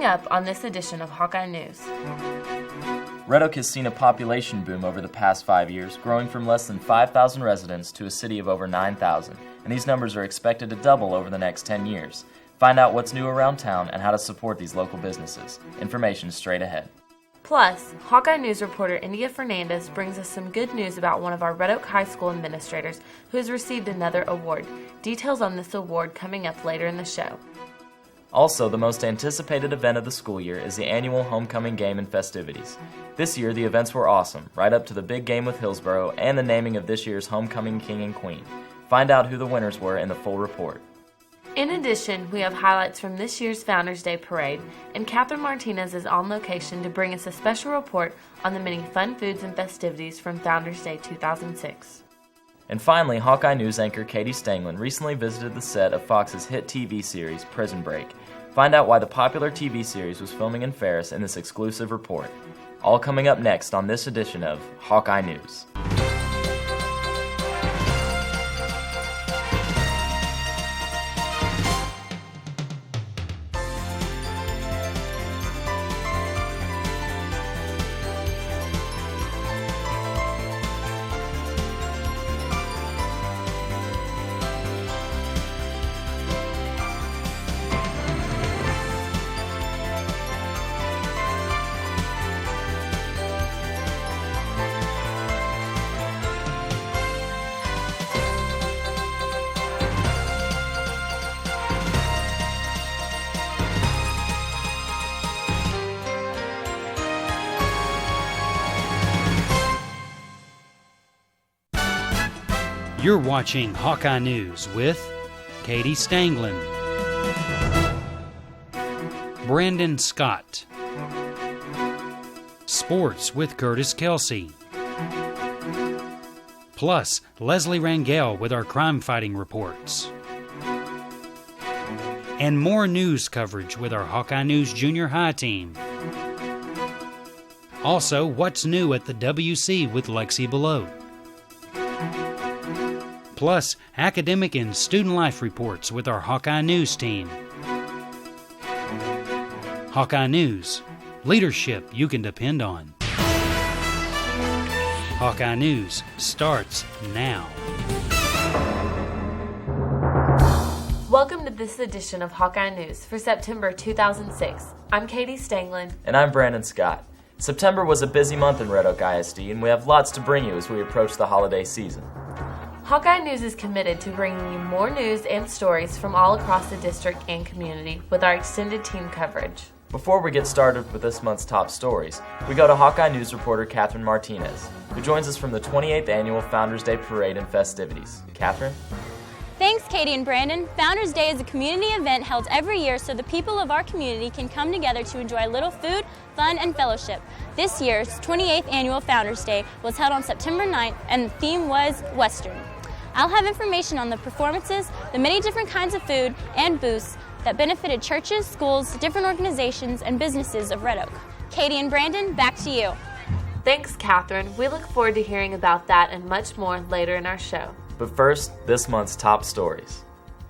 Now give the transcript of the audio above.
Coming up on this edition of Hawkeye News. Red Oak has seen a population boom over the past 5 years, growing from less than 5,000 residents to a city of over 9,000, and these numbers are expected to double over the next 10 years. Find out what's new around town and how to support these local businesses. Information straight ahead. Plus, Hawkeye News reporter India Fernandez brings us some good news about one of our Red Oak High School administrators who has received another award. Details on this award coming up later in the show. Also, the most anticipated event of the school year is the annual homecoming game and festivities. This year, the events were awesome, right up to the big game with Hillsboro and the naming of this year's homecoming king and queen. Find out who the winners were in the full report. In addition, we have highlights from this year's Founders Day Parade, and Catherine Martinez is on location to bring us a special report on the many fun foods and festivities from Founders Day 2006. And finally, Hawkeye News anchor Katie Stanglin recently visited the set of Fox's hit TV series, Prison Break. Find out why the popular TV series was filming in Ferris in this exclusive report. All coming up next on this edition of Hawkeye News. You're watching Hawkeye News with Katie Stanglin, Branden Scott, Sports with Curtis Kelsey, plus Leslie Rangel with our crime-fighting reports, and more news coverage with our Hawkeye News Junior High team. Also, what's new at the WC with Lexi Belote. Plus, academic and student life reports with our Hawkeye News team. Hawkeye News, leadership you can depend on. Hawkeye News starts now. Welcome to this edition of Hawkeye News for September 2006. I'm Katie Stanglin. And I'm Branden Scott. September was a busy month in Red Oak ISD, and we have lots to bring you as we approach the holiday season. Hawkeye News is committed to bringing you more news and stories from all across the district and community with our extended team coverage. Before we get started with this month's top stories, we go to Hawkeye News reporter Catherine Martinez, who joins us from the 28th Annual Founders Day Parade and festivities. Catherine? Thanks, Katie and Branden. Founders Day is a community event held every year so the people of our community can come together to enjoy a little food, fun, and fellowship. This year's 28th Annual Founders Day was held on September 9th, and the theme was Western. I'll have information on the performances, the many different kinds of food, and booths that benefited churches, schools, different organizations, and businesses of Red Oak. Katie and Branden, back to you. Thanks, Catherine. We look forward to hearing about that and much more later in our show. But first, this month's top stories.